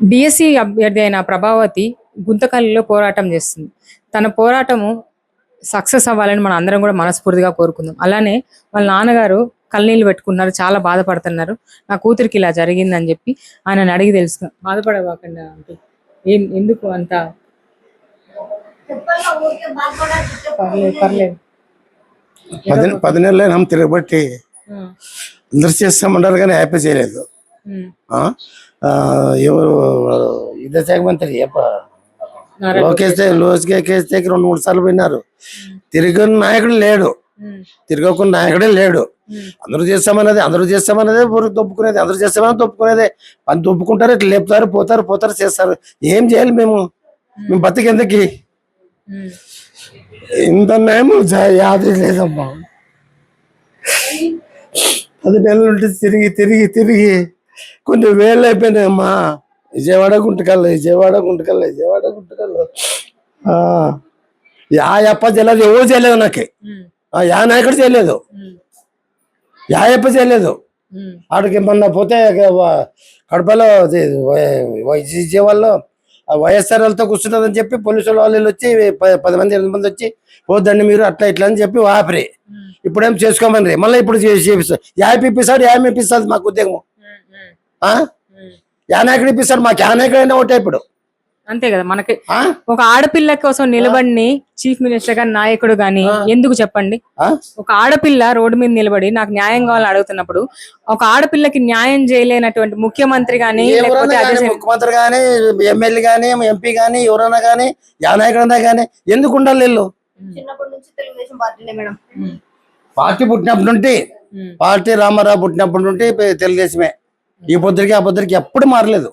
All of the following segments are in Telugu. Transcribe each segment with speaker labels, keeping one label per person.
Speaker 1: డిఎస్సి అభ్యర్థి అయిన ప్రభావతి గుంతకల్లులో పోరాటం చేస్తుంది. తన పోరాటము సక్సెస్ అవ్వాలని మనం అందరం కూడా మనస్ఫూర్తిగా కోరుకుందాం. అలానే వాళ్ళ నాన్నగారు కన్నీళ్ళు పెట్టుకున్నారు, చాలా బాధపడుతున్నారు. నా కూతురికి ఇలా జరిగిందని చెప్పి ఆయనని అడిగి తెలుసుకున్నాం. బాధపడవాకండి అంటే ఎందుకు అంత? పర్లేదు పర్లేదు.
Speaker 2: 10 నెలలు తిరగబట్టి అందరు చేస్తామన్నారు కానీ హ్యాపీ చేయలేదు. ఎవరు విద్యాశాఖ మంత్రి లోకేష్ 2-3 సార్లు పోయినారు. తిరగని నాయకుడు లేడు, తిరగకుండా నాయకుడే లేడు. అందరూ చేస్తామన్నదే తొప్పుకునేది, అందరూ చేస్తామని తొప్పుకునేదే. పని తొప్పుకుంటారు, ఇట్లా లేపుతారు, పోతారు చేస్తారు. ఏం చేయాలి మేము బతికెందుకు? ఇంత మేము యాది లేదమ్మా. 10 నెలల నుండి తిరిగి కొన్ని వేళ్ళు అయిపోయినాయమ్మా. విజయవాడ గుంటకల్లు యాయప్ప చేయలేదు, ఎవరు చేయలేదు. నాకు యా నాయకుడు చేయలేదు, యాయప్ప చేయలేదు. ఆడికి మొన్న పోతే కడపలో విజయవాడలో వైఎస్ఆర్ వాళ్ళతో కూర్చున్నదని చెప్పి పోలీసు వాళ్ళు వచ్చి 10 మంది 8 మంది వచ్చి పోద్దండి మీరు అట్లా ఇట్లా అని చెప్పి ఆపరి. ఇప్పుడేం చేసుకోమని మళ్ళీ ఇప్పుడు చేపిస్తారు. యాభై ఇప్పిస్తుంది మాకు ఉద్యోగం. యానాయకుడు ఇప్పిస్తారు మాకు. యానాయకుడైనా ఒకటే ఇప్పుడు.
Speaker 1: అంతే కదా. మనకి ఒక ఆడపిల్ల కోసం నిలబడి చీఫ్ మినిస్టర్ గాని నాయకుడు గాని ఎందుకు చెప్పండి? ఒక ఆడపిల్ల రోడ్డు మీద నిలబడి నాకు న్యాయం కావాలని అడుగుతున్నప్పుడు ఒక ఆడపిల్లకి న్యాయం చేయలేనటువంటి ముఖ్యమంత్రి గాని,
Speaker 2: ముఖ్యమంత్రి గాని, ఎమ్మెల్యే గాని, ఎంపీ గాని, ఎవరైనా గాని, యానాయకుడైనా గాని ఎందుకు ఉండాలి? వీళ్ళు
Speaker 3: చిన్నప్పటి నుంచి తెలుగుదేశం పార్టీనే మేడం.
Speaker 2: పార్టీ పుట్టినప్పటి నుండి, పార్టీ రామారావు పుట్టినప్పటి నుండి తెలుగుదేశమే. ఈ పొద్దురికి ఆ పొద్దురికి ఎప్పుడు మారలేదు.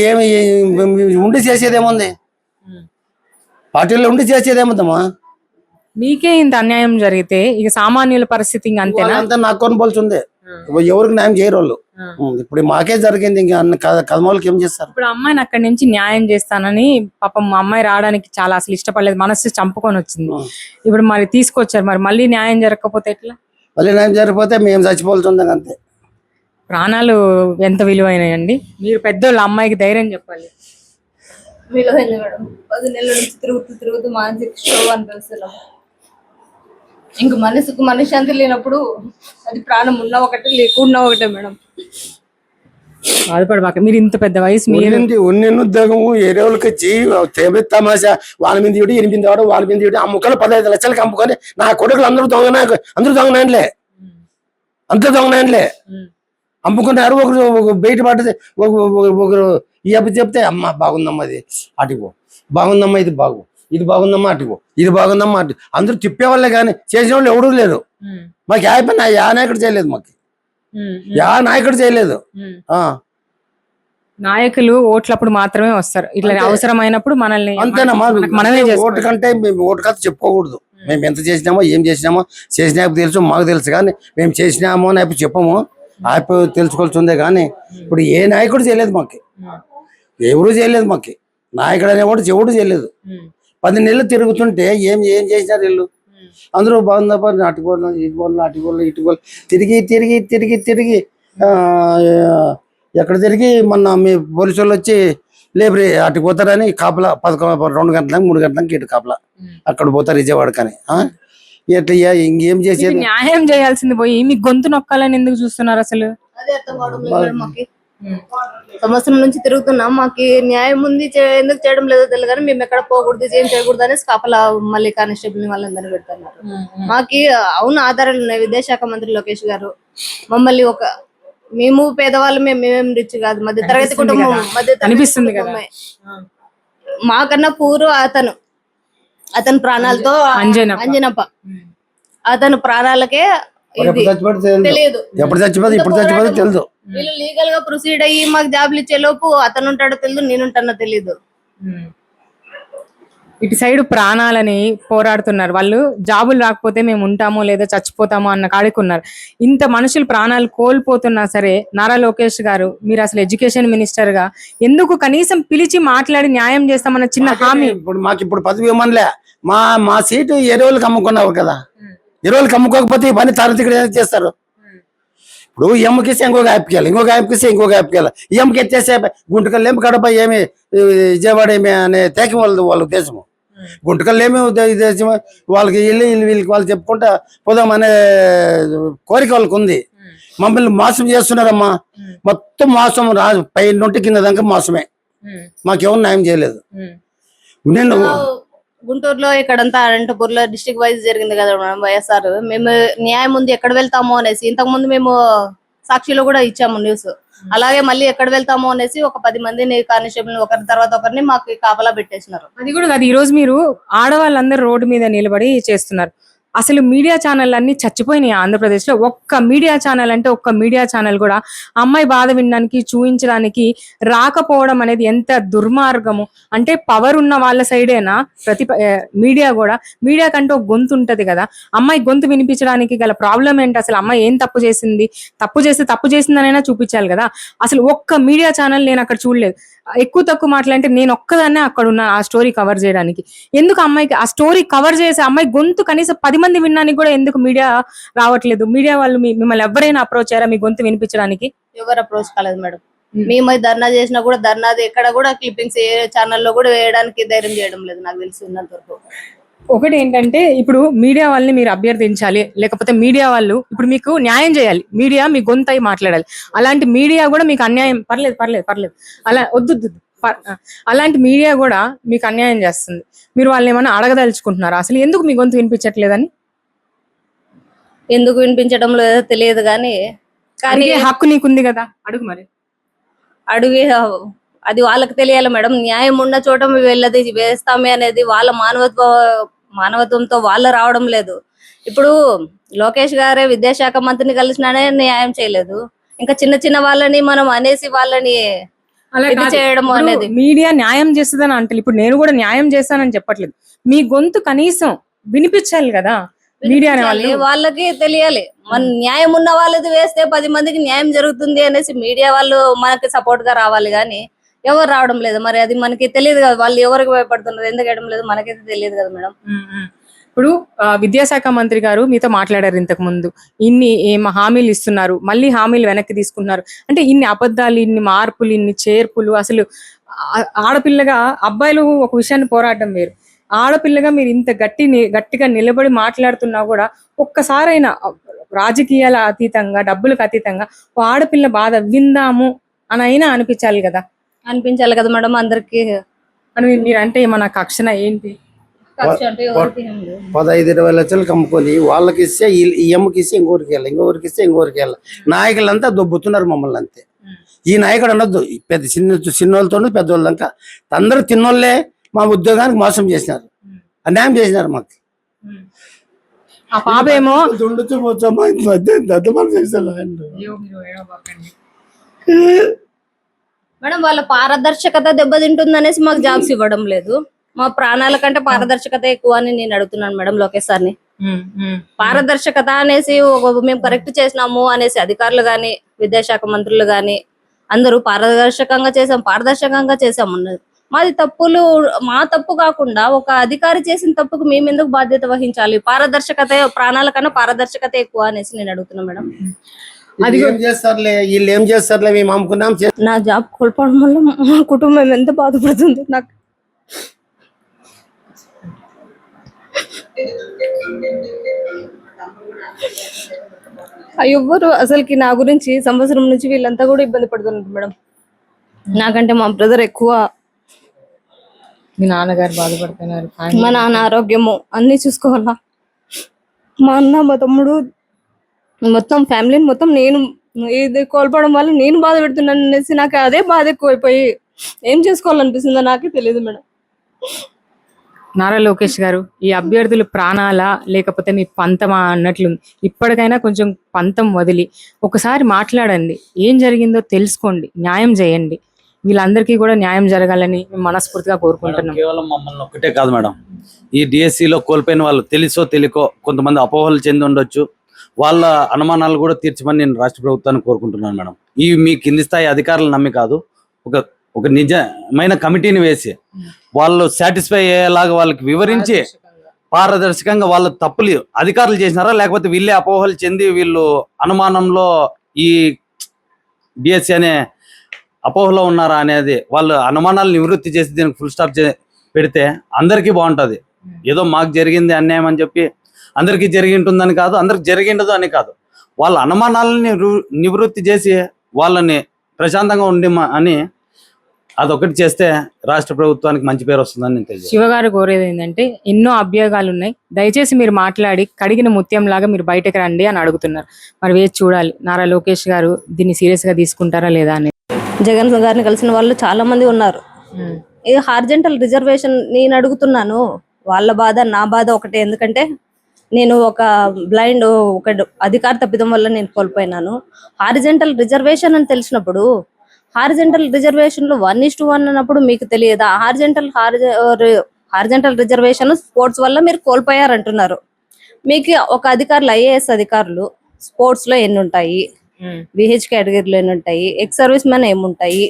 Speaker 2: ఏమి ఉండి చేసేదేముంది? పార్టీలో ఉండి చేసేదేముందమ్మా?
Speaker 1: మీకే ఇంత అన్యాయం జరిగితే ఇక సామాన్యుల పరిస్థితి
Speaker 2: అంతా నాకు కొనుపోల్సిందే. ఎవరికి న్యాయం చేయరు వాళ్ళు. ఇప్పుడు మాకే జరిగింది, ఇంకా కదమోళ్ళకి ఏం చేస్తారు?
Speaker 1: ఇప్పుడు అమ్మాయిని అక్కడి నుంచి న్యాయం చేస్తానని పాపం మా అమ్మాయి రావడానికి చాలా అసలు ఇష్టపడలేదు, మనసు చంపుకొని వచ్చింది. ఇప్పుడు మరి తీసుకొచ్చారు, మరి మళ్ళీ న్యాయం జరగకపోతే ఎట్లా?
Speaker 2: మళ్ళీ న్యాయం జరిగిపోతే మేము చచ్చిపోతుంది అంతే.
Speaker 1: ప్రాణాలు ఎంత విలువైనాయండి. మీరు పెద్దోళ్ళు, అమ్మాయికి ధైర్యం చెప్పాలి.
Speaker 3: విలువైంది మేడం. 10 నెలల నుంచి తిరుగుతూ మానసిక క్షోభ అనిపిస్తున్నాం. ఇంక మనసుకు మనశ్శాంతి లేనప్పుడు అది ప్రాణం ఉన్న ఒకటే లేకుండా ఒకటే మేడం.
Speaker 1: బాధపడబాక. మీరు ఇంత పెద్ద వయసు,
Speaker 2: ఉన్న ఉద్యోగము ఏరియాలకు వచ్చి తమాషా వాళ్ళ మీద 8 వాడు వాళ్ళ మీద ఆ ముక్కలు 15 లక్షలకు అమ్ముకొని నా కొడుకులు అందరూ దొంగనాయనులే, అంత దొంగనాయనులే అమ్ముకున్నారు. ఒకరు బయట పడ్డది, ఒకరు ఈ అబ్బు చెప్తే అమ్మ బాగుందమ్మా ఇది అటుకో, బాగుందమ్మా ఇది ఇది బాగుందమ్మా అటుకో, ఇది బాగుందమ్మా అటు అందరూ తిప్పేవాళ్ళే కానీ చేసిన వాళ్ళు ఎవడూ లేరు. మాకు యా నాయకుడు చేయలేదు, మాకు యా నాయకుడు చేయలేదు.
Speaker 1: నాయకులు ఓట్లప్పుడు మాత్రమే వస్తారు, ఇట్లా అవసరమైనప్పుడు మనల్ని
Speaker 2: అంతేనమ్మా. ఓటు కంటే మేము ఓటు కథ చెప్పుకోకూడదు. మేము ఎంత చేసినామో ఏం చేసినామో చేసినాపు తెలుసు, మాకు తెలుసు. కానీ మేము చేసినామో అని అయిపోయి చెప్పము, అయిపోయి తెలుసుకోవాల్సిందే. కానీ ఇప్పుడు ఏ నాయకుడు చేయలేదు మాకు, ఎవరు చేయలేదు మాకు. నాయకుడు అనేవాడు ఎవడు చేయలేదు. 10 నెలలు తిరుగుతుంటే ఏం చేసినారు వీళ్ళు? అందరూ బాగుందప్ప అటుకోళ్ళు ఇటుకోళ్ళు తిరిగి ఎక్కడ తిరిగి మొన్న మీ పోలీసు వాళ్ళు వచ్చి లేబరీ అటు పోతారని కాపలా 2 గంటలకు 3 గంటలకు ఇటు కాపలా అక్కడ పోతారు విజయవాడ. కానీ ఎట్లా ఇంకేం చేసేది?
Speaker 1: న్యాయం చేయాల్సింది పోయి మీకు గొంతు నొక్కాలని ఎందుకు చూస్తున్నారు అసలు?
Speaker 3: అదే అర్థం కావడం లేదు మాకు. సంవత్సరం నుంచి తిరుగుతున్నాం, మాకు న్యాయం ఉంది, ఎందుకు చేయడం లేదో తెలియదు. కానీ మేము ఎక్కడ పోకూడదు, ఏం చేయకూడదు అనేసి కాపలా మళ్ళీ కానిస్టేబుల్ వాళ్ళందరినీ పెడుతున్నారు. మాకు అవును ఆధారాలు ఉన్నాయి. విద్యాశాఖ మంత్రి లోకేష్ గారు మమ్మల్ని మేము పేదవాళ్ళు, మేమేం రిచ్ కాదు, మధ్య తరగతి కుటుంబం,
Speaker 1: అనిపిస్తుంది కదా.
Speaker 3: మాకన్నా పూర్వ అతను ప్రాణాలతో అంజనప్ప, అతను ప్రాణాలకే తెలియదు.
Speaker 2: ఎప్పుడు చచ్చిపోతే ఇప్పుడు చచ్చిపోతే తెలుసు.
Speaker 3: వీళ్ళు లీగల్ గా ప్రొసీడ్ అయ్యి మాకు జాబ్లు ఇచ్చే లోపు అతను ఉంటాడో తెలియదు, నేనుంటానో తెలీదు.
Speaker 1: ఇటు సైడ్ ప్రాణాలని పోరాడుతున్నారు వాళ్ళు. జాబులు రాకపోతే మేము ఉంటామో లేదా చచ్చిపోతామో అన్న కాడికున్నారు. ఇంత మనుషులు ప్రాణాలు కోల్పోతున్నా సరే నారా లోకేష్ గారు, మీరు అసలు ఎడ్యుకేషన్ మినిస్టర్ గా ఎందుకు కనీసం పిలిచి మాట్లాడి న్యాయం చేస్తామన్న చిన్న హామీ?
Speaker 2: మాకు ఇప్పుడు పదవి ఇవ్వమనిలే, మా సీటు ఎరువులకు అమ్ముకున్నావు కదా. ఎరువులకు అమ్ముకోకపోతే ఈ పని తరగతి చేస్తారు. ఇప్పుడు ఈ అమ్మకిస్తే ఇంకొక యాప్కి ఇంకొక యాప్కిస్తే ఇంకొక యాప్కి ఈ అమ్మకి ఎత్తేస్తే గుంటకల్లేమి కడప ఏమి విజయవాడ ఏమి అనే తేకి వాళ్ళ ఉద్దేశము. గుంటకల్లేమి ఉద్దేశం వాళ్ళకి వీళ్ళకి వాళ్ళు చెప్పుకుంటా పోదామనే కోరిక వాళ్ళకి ఉంది. మమ్మల్ని మోసం చేస్తున్నారమ్మా, మొత్తం మోసం పై నుండి కింద దాకా మోసమే. మాకెవరు న్యాయం చేయలేదు. నేను
Speaker 3: గుంటూరులో ఇక్కడంతా అనంతపూర్లో డిస్ట్రిక్ట్ వైజ్ జరిగింది కదా మేడం వైఎస్ఆర్. మేము న్యాయం ముందు ఎక్కడ వెళ్తామో అనేసి ఇంతకు ముందు మేము సాక్షిలో కూడా ఇచ్చాము న్యూస్. అలాగే మళ్ళీ ఎక్కడ వెళ్తామో అనేసి ఒక 10 మందిని కానిస్టేబుల్ ఒకరి తర్వాత ఒకరిని మాకు కాపలా పెట్టేసినారు.
Speaker 1: అది కూడా కాదు, ఈ రోజు మీరు ఆడవాళ్ళందరూ రోడ్డు మీద నిలబడి చేస్తున్నారు. అసలు మీడియా ఛానల్ అన్ని చచ్చిపోయినాయి ఆంధ్రప్రదేశ్ లో. ఒక్క మీడియా ఛానల్ అంటే ఒక్క మీడియా ఛానల్ కూడా అమ్మాయి బాధ వినడానికి చూపించడానికి రాకపోవడం అనేది ఎంత దుర్మార్గము. అంటే పవర్ ఉన్న వాళ్ళ సైడేనా మీడియా కూడా? మీడియా కంటే ఒక గొంతు ఉంటది కదా, అమ్మాయి గొంతు వినిపించడానికి గల ప్రాబ్లం ఏంటి? అసలు అమ్మాయి ఏం తప్పు చేసింది? తప్పు చేసిందనైనా చూపించాలి కదా. అసలు ఒక్క మీడియా ఛానల్ నేను అక్కడ చూడలేదు. ఎక్కువ తక్కువ మాట్లాడంటే నేను ఒక్కదాన్నే అక్కడ ఉన్నా ఆ స్టోరీ కవర్ చేయడానికి. ఎందుకు అమ్మాయికి ఆ స్టోరీ కవర్ చేసే అమ్మాయి గొంతు కనీసం 10 మంది వినడానికి కూడా ఎందుకు మీడియా రావట్లేదు? మీడియా వాళ్ళు మిమ్మల్ని ఎవరైనా అప్రోచ్ అయ్యారా మీ గొంతు వినిపించడానికి?
Speaker 3: ఎవరు అప్రోచ్ కాలేదు మేడం. మేము ధర్నా చేసినా కూడా ధర్నాది ఎక్కడ కూడా క్లిప్పింగ్స్ ఏ ఛానల్లో కూడా వేయడానికి ధైర్యం చేయడం లేదు నాకు తెలిసి ఉన్నంత వరకు.
Speaker 1: ఒకటి ఏంటంటే ఇప్పుడు మీడియా వాళ్ళని మీరు అభ్యర్థించాలి, లేకపోతే మీడియా వాళ్ళు ఇప్పుడు మీకు న్యాయం చేయాలి. మీడియా మీ గొంతు అయి మాట్లాడాలి. అలాంటి మీడియా కూడా మీకు అన్యాయం పర్లేదు అలా వద్దు అలాంటి మీడియా కూడా మీకు అన్యాయం చేస్తుంది. మీరు వాళ్ళని ఏమైనా అడగదలుచుకుంటున్నారా అసలు ఎందుకు మీ గొంతు వినిపించట్లేదని?
Speaker 3: ఎందుకు వినిపించడం లేదో తెలియదు కానీ
Speaker 1: హక్కు నీకుంది కదా, అడుగు మరి.
Speaker 3: అడిగి అది వాళ్ళకి తెలియాలి మేడం. న్యాయం ఉన్న చోట వెళ్ళది వేస్తామే అనేది వాళ్ళ మానవత్వంతో వాళ్ళు రావడం లేదు. ఇప్పుడు లోకేష్ గారే విద్యాశాఖ మంత్రిని కలిసినానే న్యాయం చేయలేదు. ఇంకా చిన్న చిన్న వాళ్ళని మనం అనేసి వాళ్ళని చేయడం అనేది.
Speaker 1: మీడియా న్యాయం చేస్తుందని అంటే ఇప్పుడు నేను కూడా న్యాయం చేస్తానని చెప్పట్లేదు. మీ గొంతు కనీసం వినిపించాలి కదా మీడియా
Speaker 3: వాళ్ళకి తెలియాలి. మన న్యాయం ఉన్న వాళ్ళది వేస్తే 10 మందికి న్యాయం జరుగుతుంది అనేసి మీడియా వాళ్ళు మనకి సపోర్ట్ గా రావాలి కానీ ఎవరు రావడం లేదు. మరి అది మనకి తెలియదు కదా, వాళ్ళు ఎవరికి భయపడుతున్నారు ఎందుకు వేయడం లేదు మనకైతే తెలియదు కదా మేడం.
Speaker 1: ఇప్పుడు విద్యాశాఖ మంత్రి గారు మీతో మాట్లాడారు ఇంతకు ముందు. ఇన్ని హామీలు ఇస్తున్నారు, మళ్ళీ హామీలు వెనక్కి తీసుకుంటున్నారు అంటే ఇన్ని అబద్ధాలు, ఇన్ని మార్పులు, ఇన్ని చేర్పులు. అసలు ఆడపిల్లగా అబ్బాయిలు ఒక విషయాన్ని పోరాటం వేరు. ఆడపిల్లగా మీరు ఇంత గట్టిగా నిలబడి మాట్లాడుతున్నా కూడా ఒక్కసారైనా రాజకీయాల అతీతంగా డబ్బులకు అతీతంగా ఆడపిల్ల బాధ విందాము అని అయినా అనిపించాలి కదా
Speaker 3: మేడం అందరికి.
Speaker 1: అని మీరంటే ఏమన్నా కక్షణ ఏంటి?
Speaker 2: 15-20 లక్షలకు అమ్ముకొని వాళ్ళకి ఇస్తే ఈ అమ్మకి ఇస్తే ఇంకోరికి వెళ్ళాలి. నాయకులంతా దొబ్బుతున్నారు మమ్మల్ని అంతే. ఈ నాయకుడు అనొద్దు, పెద్ద చిన్నోళ్ళతో పెద్దోళ్ళ దాకా అందరూ తిన్నోళ్ళే మా ఉద్యోగానికి మోసం చేసినారు, అన్యాయం చేసినారు మాకు.
Speaker 1: ఆ పాపేమో
Speaker 3: మేడం వాళ్ళ పారదర్శకత దెబ్బతింటుంది అనేసి మాకు జాబ్స్ ఇవ్వడం లేదు. మా ప్రాణాల కంటే పారదర్శకత ఎక్కువ అని నేను అడుగుతున్నాను మేడం లోకేష్ సార్ని. పారదర్శకత అనేసి మేము కరెక్ట్ చేసినాము అనేసి అధికారులు గాని విద్యాశాఖ మంత్రులు గాని అందరూ పారదర్శకంగా చేసాము. మాది తప్పులు మా తప్పు కాకుండా ఒక అధికారి చేసిన తప్పుకు మేము ఎందుకు బాధ్యత వహించాలి? పారదర్శకత ప్రాణాల కన్నా పారదర్శకత ఎక్కువ అనేసి నేను అడుగుతున్నా మేడం.
Speaker 2: అది ఏం చేస్తారులే, వీళ్ళు ఏం చేస్తారులే, మేము అమ్ముకున్నాం.
Speaker 3: నా జాబ్ కోల్పోవడం వల్ల మా కుటుంబం ఎంత బాధపడుతుంది నాకు. ఎవ్వరు అసలుకి నా గురించి సంవత్సరం నుంచి వీళ్ళంతా కూడా ఇబ్బంది పడుతున్నారు మేడం. నాకంటే మా బ్రదర్ ఎక్కువ.
Speaker 1: మీ నాన్నగారు బాధపడుతున్నారు,
Speaker 3: మా నాన్న ఆరోగ్యము అన్ని చూసుకోవాలా. మా అన్న మా తమ్ముడు మొత్తం ఫ్యామిలీని మొత్తం నేను ఇది కోల్పోవడం వల్ల నేను బాధ పెడుతున్నాను అనేసి నాకు అదే బాధ ఎక్కువైపోయి ఏం చేసుకోవాలనిపిస్తుందో నాకే తెలియదు మేడం.
Speaker 1: నారా లోకేష్ గారు, ఈ అభ్యర్థులు ప్రాణాలా లేకపోతే మీ పంతమా అన్నట్లు ఇప్పటికైనా కొంచెం పంతం వదిలి ఒకసారి మాట్లాడండి, ఏం జరిగిందో తెలుసుకోండి, న్యాయం చేయండి. వీళ్ళందరికీ కూడా న్యాయం జరగాలని మేము మనస్ఫూర్తిగా కోరుకుంటున్నాం.
Speaker 4: కేవలం మమ్మల్ని ఒక్కటే కాదు మేడం, ఈ డిఎస్సిలో కోల్పోయిన వాళ్ళు తెలుసో తెలియకో కొంతమంది అపోహలు చెంది ఉండొచ్చు. వాళ్ళ అనుమానాలు కూడా తీర్చమని నేను రాష్ట్ర ప్రభుత్వాన్ని కోరుకుంటున్నాను మేడం. ఈ మీ కింది స్థాయి అధికారులు నమ్మి కాదు, ఒక నిజమైన కమిటీని వేసి వాళ్ళు సాటిస్ఫై అయ్యేలాగా వాళ్ళకి వివరించి పారదర్శకంగా వాళ్ళ తప్పులు అధికారులు చేసినారా లేకపోతే వీళ్ళే అపోహలు చెంది వీళ్ళు అనుమానంలో ఈ డిఎస్సి అనే అపోహలో ఉన్నారా అనేది వాళ్ళు అనుమానాలు నివృత్తి చేసి దీనికి ఫుల్ స్టాప్ పెడితే అందరికీ బాగుంటుంది. ఏదో మాకు జరిగింది అన్యాయం అని చెప్పి అందరికీ జరిగి ఉంటుందని కాదు, అందరికి జరిగిండదు అని కాదు, వాళ్ళ అనుమానాలని నివృత్తి చేసి వాళ్ళని ప్రశాంతంగా ఉండి అని అదొకటి చేస్తే రాష్ట్ర ప్రభుత్వానికి మంచి పేరు వస్తుందని నేను తెలియదు.
Speaker 1: శివగారు కోరేది ఏంటంటే ఎన్నో అభ్యోగాలు ఉన్నాయి, దయచేసి మీరు మాట్లాడి కడిగిన ముత్యం లాగా మీరు బయటకు రండి అని అడుగుతున్నారు. మరి వేచి చూడాలి నారా లోకేష్ గారు దీన్ని సీరియస్ గా తీసుకుంటారా లేదా అని.
Speaker 3: జగన్ గారిని కలిసిన వాళ్ళు చాలా మంది ఉన్నారు. ఈ హార్జెంటల్ రిజర్వేషన్ నేను అడుగుతున్నాను, వాళ్ళ బాధ నా బాధ ఒకటే. ఎందుకంటే నేను ఒక బ్లైండ్ ఒక అధికార తప్పిదం వల్ల నేను కోల్పోయినాను. హారిజెంటల్ రిజర్వేషన్ అని తెలిసినప్పుడు హారిజెంటల్ రిజర్వేషన్ లో 1:1 అన్నప్పుడు మీకు తెలియదా? హారిజెంటల్ రిజర్వేషన్ స్పోర్ట్స్ వల్ల మీరు కోల్పోయారంటున్నారు. మీకు ఒక అధికారులు ఐఏఎస్ అధికారులు స్పోర్ట్స్ లో ఎన్ని ఉంటాయి, విహెచ్ కేటగిరీలో ఎన్ని ఉంటాయి, ఎక్స్ సర్వీస్ మెన్ ఏముంటాయి,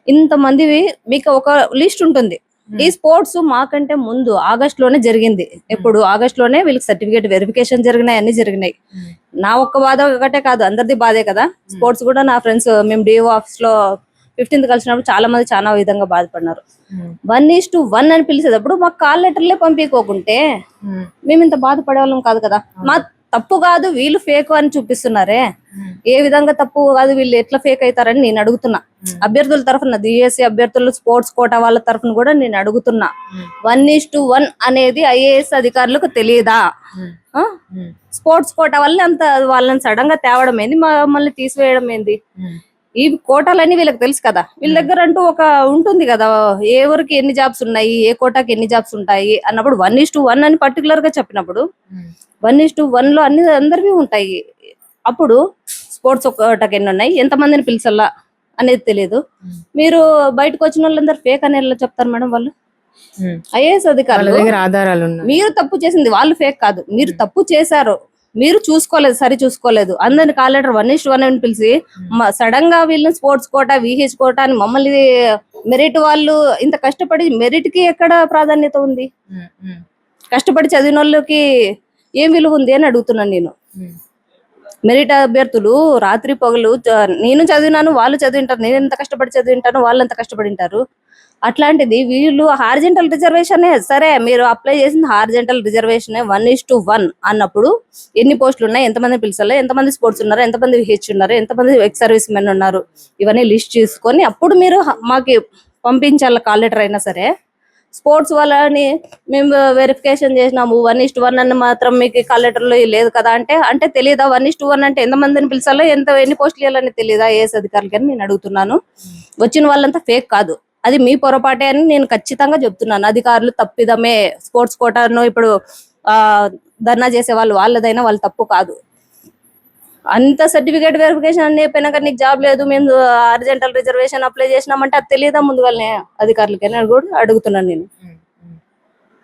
Speaker 3: ఇంతమంది మీకు ఒక లిస్ట్ ఉంటుంది. ఈ స్పోర్ట్స్ మాకంటే ముందు ఆగస్ట్ లోనే జరిగింది. ఎప్పుడు ఆగస్ట్ లోనే వీళ్ళకి సర్టిఫికేట్ వెరిఫికేషన్ జరిగినాయి, అన్ని జరిగినాయి. నా ఒక్క బాధ ఒకటే కాదు, అందరిది బాధే కదా. స్పోర్ట్స్ కూడా నా ఫ్రెండ్స్ మేము డిఓ ఆఫీస్ లో 15th కలిసినప్పుడు చాలా మంది చాలా విధంగా బాధపడినారు. 1:1 అని పిలిచేటప్పుడు మాకు కాల్ లెటర్లే పంపించుకోకుంటే మేము ఇంత బాధపడేవాళ్ళం కాదు కదా. మా తప్పు కాదు, వీళ్ళు ఫేక్ అని చూపిస్తున్నారే. ఏ విధంగా తప్పు కాదు, వీళ్ళు ఎట్లా ఫేక్ అవుతారని నేను అడుగుతున్నా. అభ్యర్థుల తరఫున డిఎస్సి అభ్యర్థులు స్పోర్ట్స్ కోటా వాళ్ళ తరఫున కూడా నేను అడుగుతున్నా. 1:1 అనేది ఐఏఎస్ అధికారులకు తెలియదా? స్పోర్ట్స్ కోటా వల్ల అంత వాళ్ళని సడన్ గా తేవడం ఏంది, మమ్మల్ని తీసివేయడం ఏంది? ఈ కోటాలన్నీ వీళ్ళకి తెలుసు కదా. వీళ్ళ దగ్గర అంటూ ఒక ఉంటుంది కదా, ఎవరికి ఎన్ని జాబ్స్ ఉన్నాయి, ఏ కోటాకి ఎన్ని జాబ్స్ ఉంటాయి అన్నప్పుడు 1:1 అని పర్టికులర్ గా చెప్పినప్పుడు 1:1 లో అందరివి ఉంటాయి. అప్పుడు స్పోర్ట్స్ కోటాకి ఎన్ని ఉన్నాయి, ఎంతమందిని పిలిచల్లా అనేది తెలియదు. మీరు బయటకు వచ్చిన వాళ్ళందరూ ఫేక్ అని ఎలా చెప్తారు మేడం? వాళ్ళు ఐఏఎస్ అధికారులు
Speaker 1: ఆధారాలు ఉన్నాయి.
Speaker 3: మీరు తప్పు చేసింది, వాళ్ళు ఫేక్ కాదు. మీరు తప్పు చేశారు, మీరు చూసుకోలేదు, సరి చూసుకోలేదు. అందరిని కాల్ లెటర్ 1:1 అని పిలిచి సడన్ గా వీళ్ళని స్పోర్ట్స్ కోటా విహెచ్ కోటా అని మమ్మల్ని మెరిట్ వాళ్ళు ఇంత కష్టపడి మెరిట్ కి ఎక్కడ ప్రాధాన్యత ఉంది? కష్టపడి చదివిన వాళ్ళకి ఏం విలువ ఉంది అని అడుగుతున్నాను నేను. మెరిట్ అభ్యర్థులు రాత్రి పగలు నేను చదివినాను, వాళ్ళు చదివింటారు, నేను ఎంత కష్టపడి చదివింటాను, వాళ్ళు ఎంత కష్టపడింటారు. అట్లాంటిది వీళ్ళు హార్జెంటల్ రిజర్వేషన్ సరే, మీరు అప్లై చేసింది హార్జెంటల్ రిజర్వేషన్ 1:1 అన్నప్పుడు ఎన్ని పోస్టులు ఉన్నాయి, ఎంతమంది పిలిచారు, ఎంతమంది స్పోర్ట్స్ ఉన్నారు, ఎంతమంది విహెచ్ ఉన్నారు, ఎంతమంది ఎక్స్ సర్వీస్ మెన్ ఉన్నారు, ఇవన్నీ లిస్ట్ చేసుకొని అప్పుడు మీరు మాకు పంపించాలి కాల్ లెటర్ అయినా సరే. స్పోర్ట్స్ వాళ్ళని మేము వెరిఫికేషన్ చేసినాము 1:1 అని మాత్రం మీకు కాల్ లెటర్లో లేదు కదా అంటే తెలియదా? 1:1 అంటే ఎంతమందిని పిలిచాలో ఎన్ని పోస్టులు ఇవ్వాలని తెలియదా ఏఎస్ అధికారులకి అని నేను అడుగుతున్నాను. వచ్చిన వాళ్ళంతా ఫేక్ కాదు, అది మీ పొరపాటే అని నేను ఖచ్చితంగా చెప్తున్నాను. అధికారులు తప్పిదమే. స్పోర్ట్స్ కోటాను ఇప్పుడు ధర్నా చేసే వాళ్ళదైనా వాళ్ళు తప్పు కాదు. అంత సర్టిఫికేట్ వెరిఫికేషన్ అన్ని అయిపోయినాక నీకు జాబ్ లేదు, మేము హారిజెంటల్ రిజర్వేషన్ అప్లై చేసినామంటే అది తెలియదా ముందుగానే అధికారులకి అని కూడా అడుగుతున్నాను నేను.